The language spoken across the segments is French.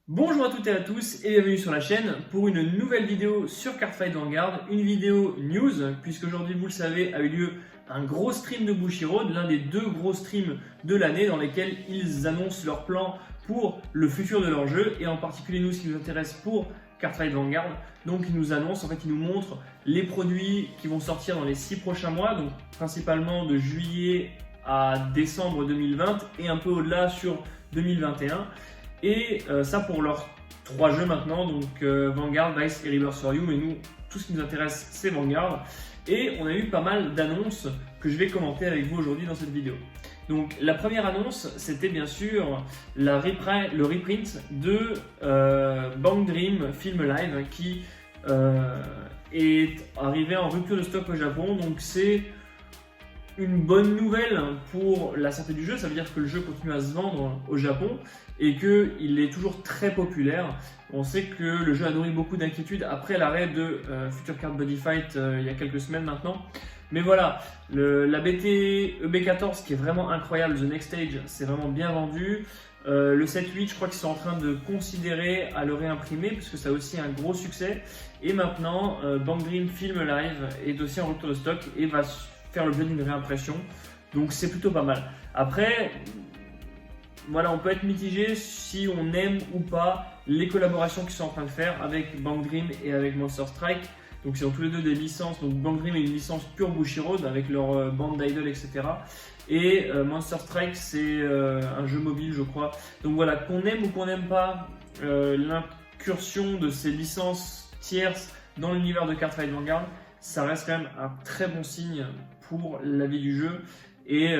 Bonjour à toutes et à tous et bienvenue sur la chaîne pour une nouvelle vidéo sur Cardfight Vanguard, une vidéo news puisque aujourd'hui vous le savez a eu lieu un gros stream de Bushiroad, l'un des deux gros streams de l'année dans lesquels ils annoncent leurs plans pour le futur de leur jeu et en particulier nous ce qui nous intéresse pour Cardfight Vanguard. Donc ils nous annoncent, ils nous montrent les produits qui vont sortir dans les 6 prochains mois, donc principalement de juillet à décembre 2020 et un peu au-delà sur 2021. Et ça pour leurs 3 jeux maintenant, donc Vanguard, Vice et Rebirth for You, mais nous, tout ce qui nous intéresse, c'est Vanguard. Et on a eu pas mal d'annonces que je vais commenter avec vous aujourd'hui dans cette vidéo. Donc la première annonce, c'était bien sûr le reprint de Bang Dream Film Live qui est arrivé en rupture de stock au Japon. Donc c'est une bonne nouvelle pour la santé du jeu, ça veut dire que le jeu continue à se vendre au Japon et qu'il est toujours très populaire. On sait que le jeu a nourri beaucoup d'inquiétudes après l'arrêt de Future Card Body Fight il y a quelques semaines maintenant. Mais voilà, la BT EB14 qui est vraiment incroyable, The Next Stage, c'est vraiment bien vendu. Le 7-8, je crois qu'ils sont en train de considérer à le réimprimer parce que ça a aussi un gros succès. Et maintenant, Bang Dream Film Live est aussi en rupture de stock et va faire l'objet d'une réimpression, donc c'est plutôt pas mal. Après, voilà, on peut être mitigé si on aime ou pas les collaborations qu'ils sont en train de faire avec Bang Dream et avec Monster Strike. Donc c'est tous les deux des licences, donc Bang Dream est une licence pure Bushiroad avec leur bande d'idoles, etc. Et Monster Strike c'est un jeu mobile je crois. Donc voilà, qu'on aime ou qu'on n'aime pas l'incursion de ces licences tierces dans l'univers de Cardfight Vanguard, ça reste quand même un très bon signe pour la vie du jeu et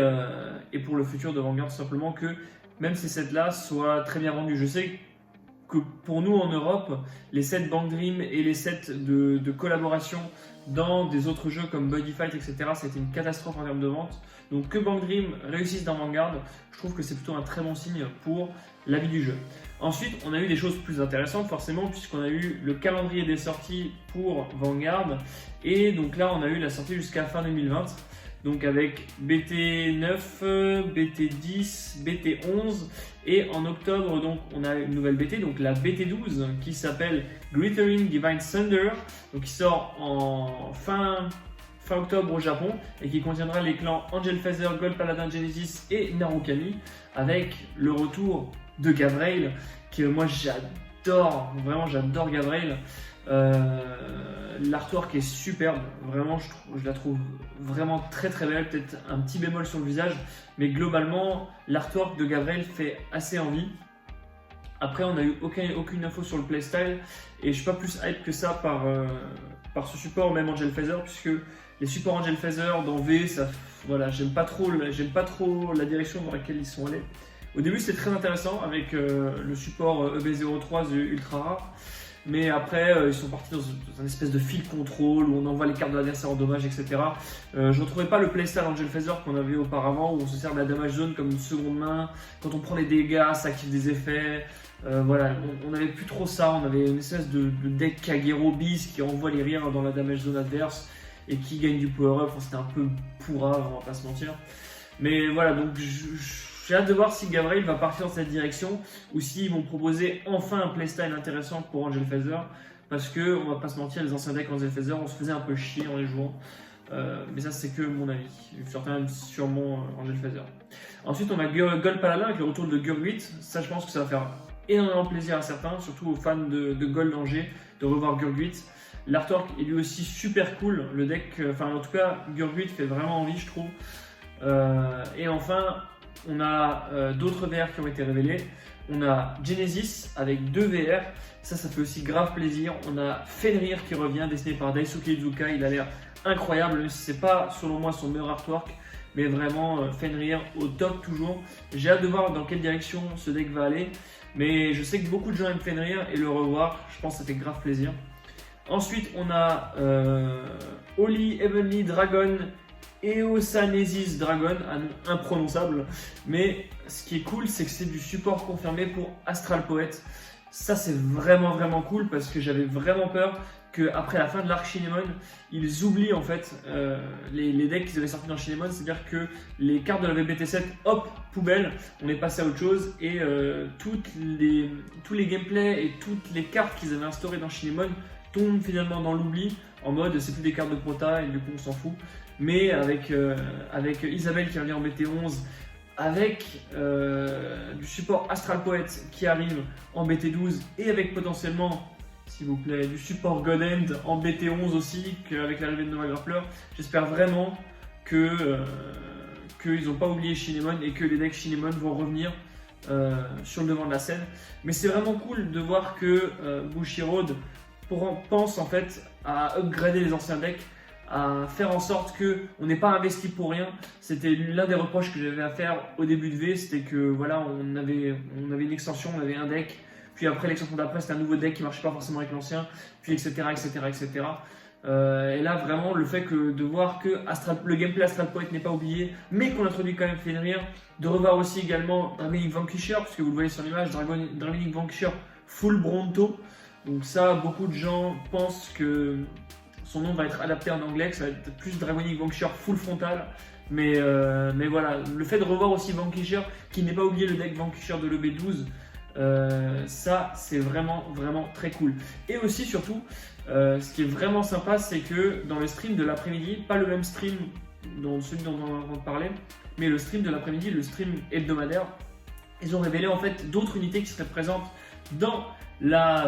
pour le futur de Vanguard, tout simplement que même ces sets-là soient très bien vendus. Je sais que pour nous en Europe, les sets Bang Dream et les sets de collaboration dans des autres jeux comme Body Fight, etc., c'était une catastrophe en termes de vente. Donc que Bang Dream réussisse dans Vanguard, je trouve que c'est plutôt un très bon signe pour la vie du jeu. Ensuite, on a eu des choses plus intéressantes forcément puisqu'on a eu le calendrier des sorties pour Vanguard et donc là on a eu la sortie jusqu'à fin 2020. Donc avec BT9, BT10, BT11 et en octobre donc on a une nouvelle BT, donc la BT12 qui s'appelle Glittering Divine Thunder, donc qui sort en fin octobre au Japon et qui contiendra les clans Angel Feather, Gold Paladin Genesis et Narukami avec le retour de Gavrail que moi j'adore, vraiment j'adore Gavrail. L'artwork est superbe, vraiment je la trouve vraiment très très belle, peut-être un petit bémol sur le visage, mais globalement l'artwork de Gavrail fait assez envie. Après on n'a eu aucune info sur le playstyle et je suis pas plus hype que ça par ce support, même Angel Feather, puisque les supports Angel Feather dans V, ça, voilà, j'aime pas trop la direction dans laquelle ils sont allés. Au début c'était très intéressant avec le support EB03 ultra rare. Mais après, ils sont partis dans un espèce de field control où on envoie les cartes de l'adversaire en dommage, etc. Je ne retrouvais pas le playstyle Angel Feather qu'on avait auparavant où on se sert de la damage zone comme une seconde main. Quand on prend les dégâts, ça active des effets. Voilà, on n'avait plus trop ça. On avait une espèce de deck Kagero Beast qui envoie les rires dans la damage zone adverse et qui gagne du power up. Enfin, c'était un peu pourrave, on va pas se mentir. Mais voilà, donc j'ai hâte de voir si Gavrail va partir dans cette direction ou s'ils vont proposer enfin un playstyle intéressant pour Angel Feather, parce que on va pas se mentir, les anciens decks Angel Feather on se faisait un peu chier en les jouant, mais ça c'est que mon avis, sûrement Angel Feather. Ensuite on a Gold Paladin avec le retour de Gurgit, ça je pense que ça va faire énormément plaisir à certains, surtout aux fans de Gold Angers, de revoir Gurgit. L'artwork est lui aussi super cool, le deck, enfin en tout cas Gurgit fait vraiment envie je trouve. Et enfin on a d'autres VR qui ont été révélés. On a Genesis avec 2 VR, ça fait aussi grave plaisir. On a Fenrir qui revient, dessiné par Daisuke Iizuka, il a l'air incroyable, même si c'est pas selon moi son meilleur artwork, mais vraiment Fenrir au top toujours. J'ai hâte de voir dans quelle direction ce deck va aller, mais je sais que beaucoup de gens aiment Fenrir et le revoir, je pense que ça fait grave plaisir. Ensuite on a Holy Heavenly Dragon Eosanesis Dragon, un nom imprononçable, mais ce qui est cool c'est que c'est du support confirmé pour Astral Poet. Ça c'est vraiment cool parce que j'avais vraiment peur qu'après la fin de l'arc Shinemon, ils oublient en fait les decks qu'ils avaient sortis dans Shinemon, c'est-à-dire que les cartes de la VBT7, hop, poubelle, on est passé à autre chose et tous les gameplays et toutes les cartes qu'ils avaient instaurées dans Shinemon tombent finalement dans l'oubli, en mode c'est plus des cartes de prota et du coup on s'en fout. Mais avec Isabelle qui revient en BT11, avec du support Astral Poet qui arrive en BT12 et avec potentiellement, s'il vous plaît, du support God End en BT11 aussi, avec l'arrivée de Nova Grappler, j'espère vraiment qu'ils n'ont pas oublié Shinemon et que les decks Shinemon vont revenir sur le devant de la scène. Mais c'est vraiment cool de voir que Bushiroad pense en fait à upgrader les anciens decks, à faire en sorte qu'on n'ait pas investi pour rien. C'était l'un des reproches que j'avais à faire au début de V, c'était que voilà, on avait une extension, on avait un deck, puis après l'extension d'après c'était un nouveau deck qui marchait pas forcément avec l'ancien, puis etc. Et là vraiment le fait de voir que le gameplay Astral Poet n'est pas oublié, mais qu'on introduit quand même Fenrir, de revoir aussi également Dragonic Vanquisher, puisque vous le voyez sur l'image, Dragonic Vanquisher full Bronto. Donc ça, beaucoup de gens pensent que son nom va être adapté en anglais, que ça va être plus Dragonic Vanquisher full frontal. Mais voilà, le fait de revoir aussi Vanquisher, qui n'est pas oublié le deck Vanquisher de l'EB12, ça c'est vraiment très cool. Et aussi surtout, ce qui est vraiment sympa, c'est que dans le stream de l'après-midi, pas le même stream celui dont on va parler, mais le stream de l'après-midi, le stream hebdomadaire, ils ont révélé en fait d'autres unités qui seraient présentes dans la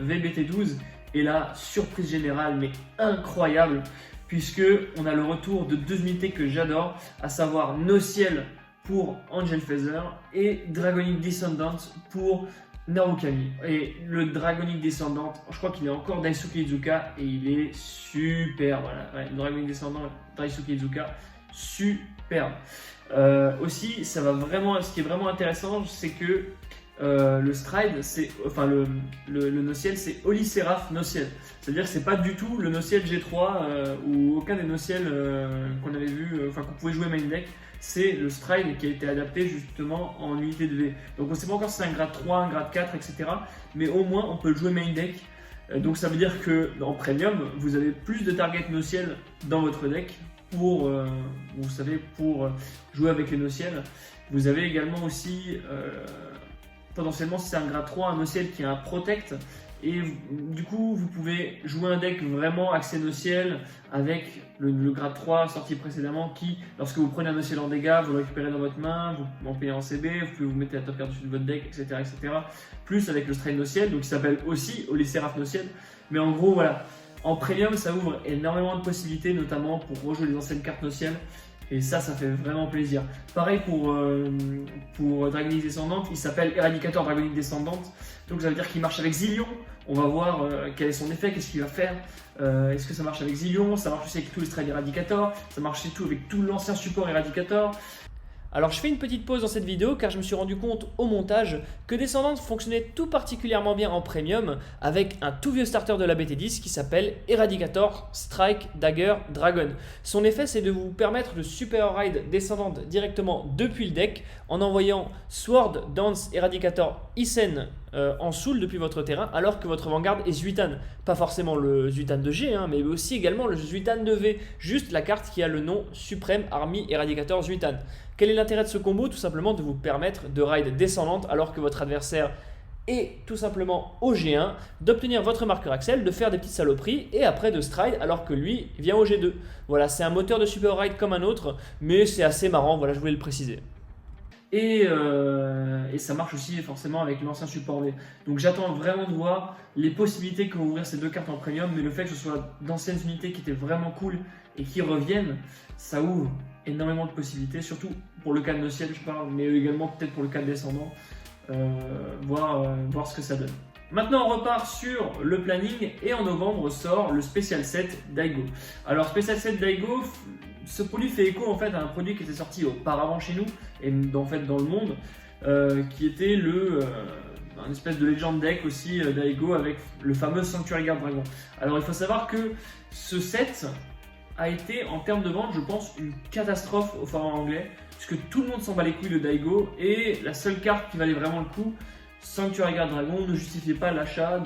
VBT12. Et la surprise générale, mais incroyable, puisque on a le retour de deux unités que j'adore, à savoir Nociel pour Angel Feather et Dragonic Descendant pour Narukami. Et le Dragonic Descendant, je crois qu'il est encore Daisuke Izuka et il est super. Voilà, ouais, le Dragonic Descendant, Daisuke Izuka, superbe. Aussi, ça va vraiment, ce qui est vraiment intéressant, c'est que le Stride, le Nociel, c'est Oliseraph Nociel. C'est-à-dire que c'est pas du tout le Nociel G3 ou aucun des Nociel qu'on avait vu, qu'on pouvait jouer main deck. C'est le Stride qui a été adapté justement en unité de V. Donc on sait pas encore si c'est un grade 3, un grade 4, etc. Mais au moins on peut le jouer main deck. Donc ça veut dire que en Premium, vous avez plus de target Nociel dans votre deck pour jouer avec les Nociel. Vous avez également aussi potentiellement, si c'est un grade 3, un Nociel qui a un Protect, et du coup vous pouvez jouer un deck vraiment axé Nociel avec le grade 3 sorti précédemment qui, lorsque vous prenez un Nociel en dégâts, vous le récupérez dans votre main, vous en payez en CB, vous pouvez vous mettre la top card dessus de votre deck, etc. Plus avec le Stride Nociel, donc qui s'appelle aussi Oliseraph Nociel. Mais en gros voilà, en Premium ça ouvre énormément de possibilités, notamment pour rejouer les anciennes cartes Nociel. Et ça fait vraiment plaisir. Pareil pour Dragonic Descendant, il s'appelle Eradicator Dragonic Descendant. Donc ça veut dire qu'il marche avec Zillion. On va voir quel est son effet, qu'est-ce qu'il va faire. Est-ce que ça marche avec Zillion? Ça marche aussi avec tous les Stride Eradicator. Ça marche aussi avec tout l'ancien support Eradicator. Alors je fais une petite pause dans cette vidéo car je me suis rendu compte au montage que Descendant fonctionnait tout particulièrement bien en Premium avec un tout vieux starter de la BT10 qui s'appelle Eradicator Strike Dagger Dragon. Son effet c'est de vous permettre de super ride Descendant directement depuis le deck en envoyant Sword, Dance, Eradicator, Isen en soul depuis votre terrain alors que votre Vanguard est Zuitan. Pas forcément le Zuitan de G mais aussi également le Zuitan de V, juste la carte qui a le nom Supreme Army Eradicator Zuitan. Quel est l'intérêt de ce combo? Tout simplement de vous permettre de ride descendante alors que votre adversaire est tout simplement au G1, d'obtenir votre marqueur Axel, de faire des petites saloperies et après de stride alors que lui vient au G2. Voilà, c'est un moteur de super ride comme un autre, mais c'est assez marrant, voilà, je voulais le préciser. Et ça marche aussi forcément avec l'ancien support V. Donc j'attends vraiment de voir les possibilités que vont ouvrir ces deux cartes en Premium, mais le fait que ce soit d'anciennes unités qui étaient vraiment cool et qui reviennent, ça ouvre énormément de possibilités, surtout pour le cas de Nociel je parle, mais également peut-être pour le cas de Descendant, voir ce que ça donne. Maintenant on repart sur le planning et en novembre sort le Special Set Daigo. Alors Special Set Daigo, ce produit fait écho en fait à un produit qui était sorti auparavant chez nous et en fait dans le monde, qui était un espèce de Legend deck aussi Daigo avec le fameux Sanctuary Guard Dragon. Alors il faut savoir que ce set a été en termes de vente, je pense, une catastrophe au format anglais, puisque tout le monde s'en bat les couilles de Daigo et la seule carte qui valait vraiment le coup, Sanctuary Guard Dragon, ne justifiait pas l'achat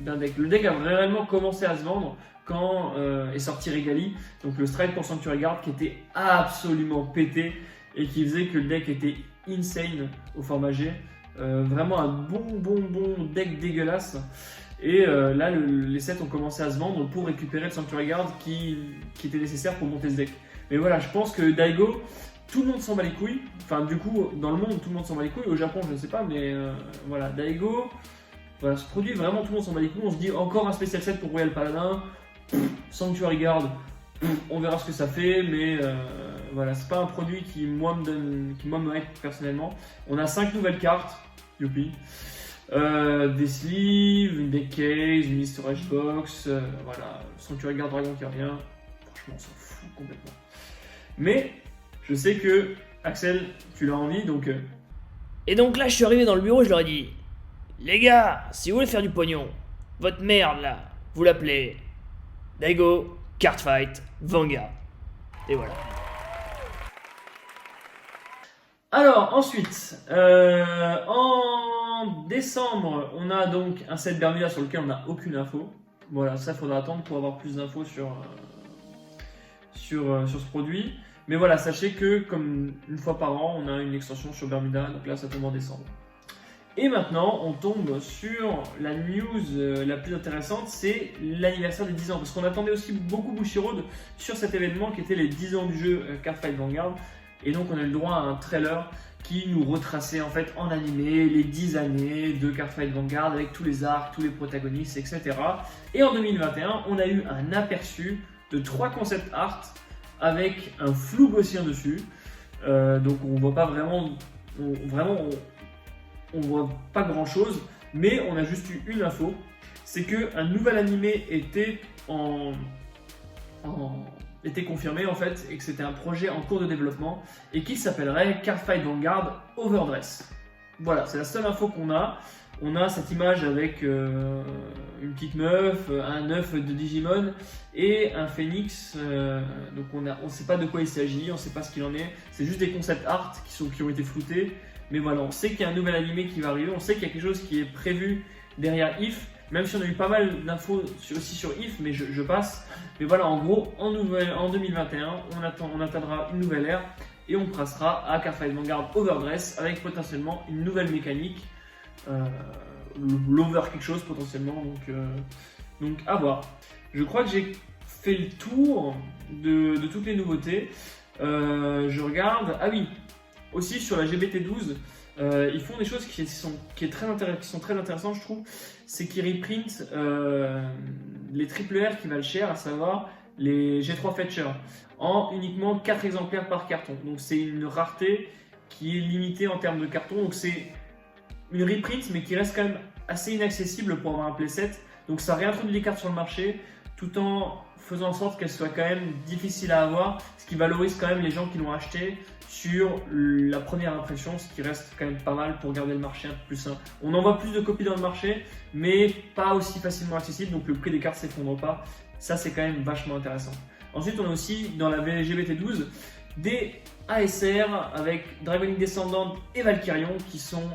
d'un deck. Le deck a réellement commencé à se vendre quand est sorti Regali, donc le strike pour Sanctuary Guard qui était absolument pété et qui faisait que le deck était insane au format G. Vraiment un bon deck dégueulasse. Et là, les sets ont commencé à se vendre pour récupérer le Sanctuary Guard qui était nécessaire pour monter ce deck. Mais voilà, je pense que Daigo, tout le monde s'en bat les couilles. Enfin, du coup, dans le monde, tout le monde s'en bat les couilles. Au Japon, je ne sais pas, mais voilà, Daigo, voilà, ce produit, vraiment, tout le monde s'en bat les couilles. On se dit encore un spécial set pour Royal Paladin, Sanctuary Guard, on verra ce que ça fait, mais voilà, c'est pas un produit qui, moi, me hype personnellement. On a 5 nouvelles cartes, youpi. Des sleeves, une deck case, une storage box, voilà, Sanctuary Guard Dragon qui revient. Franchement, on s'en fout complètement. Mais je sais que Axel, tu l'as envie, donc. Et donc là, je suis arrivé dans le bureau, je leur ai dit: les gars, si vous voulez faire du pognon, votre merde là, vous l'appelez Daigo, Cardfight, Vanguard. Et voilà. Alors ensuite, en décembre, on a donc un set Bermuda sur lequel on n'a aucune info. Voilà, ça faudra attendre pour avoir plus d'infos sur ce produit. Mais voilà, sachez que comme une fois par an, on a une extension sur Bermuda, donc là ça tombe en décembre. Et maintenant, on tombe sur la news la plus intéressante, c'est l'anniversaire des 10 ans. Parce qu'on attendait aussi beaucoup Bushiroad sur cet événement qui était les 10 ans du jeu Cardfight Vanguard. Et donc on a eu le droit à un trailer qui nous retraçait en fait en animé les 10 années de Cardfight Vanguard avec tous les arcs, tous les protagonistes, etc. Et en 2021, on a eu un aperçu de 3 concept art avec un flou gaussien dessus. Donc on voit pas vraiment, on voit pas grand chose, mais on a juste eu une info, c'est que un nouvel animé était était confirmé en fait, et que c'était un projet en cours de développement et qui s'appellerait Cardfight Vanguard Overdress. Voilà, c'est la seule info qu'on a. On a cette image avec une petite meuf, un œuf de Digimon et un phénix. Donc on sait pas de quoi il s'agit, on sait pas ce qu'il en est. C'est juste des concept art qui ont été floutés. Mais voilà, on sait qu'il y a un nouvel animé qui va arriver, on sait qu'il y a quelque chose qui est prévu derrière If, même si on a eu pas mal d'infos aussi sur If, mais je passe. Mais voilà, en gros, en 2021, on atteindra une nouvelle ère et on passera à Cardfight Vanguard Overdress avec potentiellement une nouvelle mécanique, l'over quelque chose potentiellement, donc à voir. Je crois que j'ai fait le tour de toutes les nouveautés. Je regarde, ah oui, aussi sur la GBT12, ils font des choses qui sont très intéressantes, je trouve. C'est qu'ils reprintent les triple R qui valent cher, à savoir les G3 Fetcher, en uniquement 4 exemplaires par carton. Donc c'est une rareté qui est limitée en termes de carton. Donc c'est une reprint, mais qui reste quand même assez inaccessible pour avoir un playset. Donc ça réintroduit les cartes sur le marché, tout en faisant en sorte qu'elles soient quand même difficiles à avoir, ce qui valorise quand même les gens qui l'ont acheté sur la première impression, ce qui reste quand même pas mal pour garder le marché un peu plus sain. On en voit plus de copies dans le marché, mais pas aussi facilement accessible, donc le prix des cartes s'effondre pas. Ça, c'est quand même vachement intéressant. Ensuite, on a aussi dans la GBT12 des ASR avec Dragon Link Descendant et Valkyrion qui sont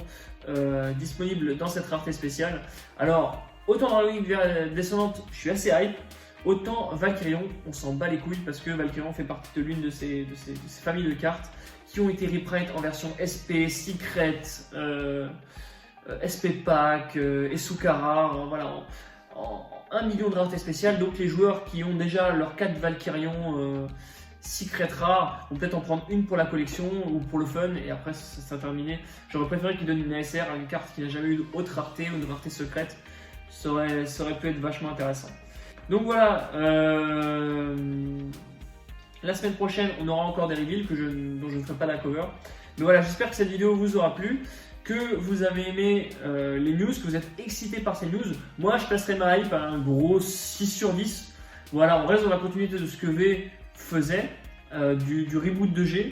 disponibles dans cette rareté spéciale. Alors, autant Dragon Link Descendant, je suis assez hype. Autant Valkyrion, on s'en bat les couilles parce que Valkyrion fait partie de l'une de ces familles de cartes qui ont été reprint en version SP, Secret, SP Pack, Esukara, voilà, en 1 million de raretés spéciales. Donc les joueurs qui ont déjà leurs 4 Valkyrion Secret rares vont peut-être en prendre une pour la collection ou pour le fun et après ça sera terminé. J'aurais préféré qu'ils donnent une ASR à une carte qui n'a jamais eu d'autre rareté ou de rareté secrète. Ça aurait pu être vachement intéressant. Donc voilà, la semaine prochaine, on aura encore des reveals dont je ne ferai pas la cover. Mais voilà, j'espère que cette vidéo vous aura plu, que vous avez aimé les news, que vous êtes excités par ces news. Moi, je passerai ma hype à un gros 6 sur 10. Voilà, on reste dans la continuité de ce que V faisait, du reboot de G.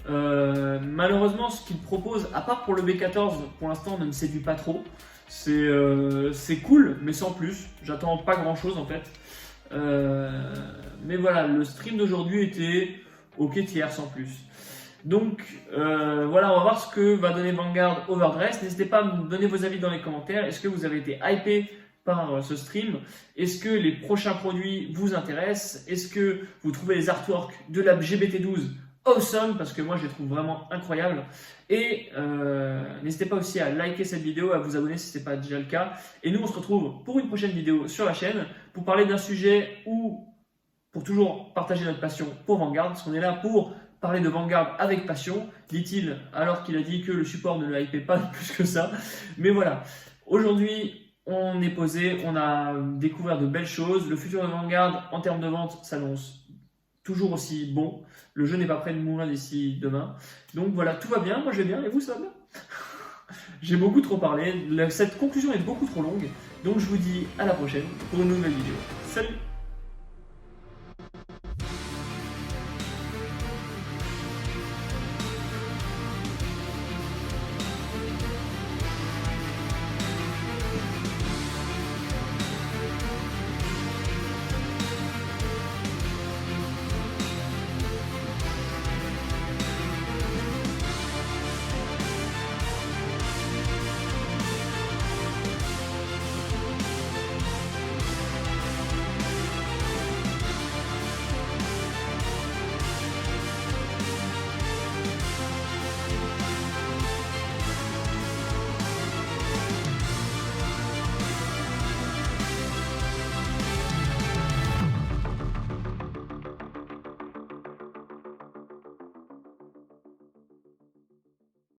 Malheureusement, ce qu'il propose, à part pour le B14, pour l'instant, ne me séduit pas trop. C'est cool, mais sans plus. J'attends pas grand chose en fait. Mais voilà, le stream d'aujourd'hui était ok tiers sans plus. Donc voilà, on va voir ce que va donner Vanguard Overdress. N'hésitez pas à me donner vos avis dans les commentaires. Est-ce que vous avez été hypé par ce stream. Est-ce que les prochains produits vous intéressent? Est-ce que vous trouvez les artworks de la GBT12 awesome? Parce que moi je les trouve vraiment incroyables. Et n'hésitez pas aussi à liker cette vidéo, à vous abonner si ce n'est pas déjà le cas. Et nous on se retrouve pour une prochaine vidéo sur la chaîne pour parler d'un sujet ou pour toujours partager notre passion pour Vanguard, parce qu'on est là pour parler de Vanguard avec passion, dit-il, alors qu'il a dit que le support ne le hypait pas plus que ça. Mais voilà, aujourd'hui on est posé, on a découvert de belles choses. Le futur de Vanguard en termes de vente s'annonce toujours aussi bon. Le jeu n'est pas prêt de mourir d'ici demain. Donc voilà, tout va bien, moi je vais bien, et vous ça va bien? J'ai beaucoup trop parlé, cette conclusion est beaucoup trop longue. Donc je vous dis à la prochaine pour une nouvelle vidéo. Salut!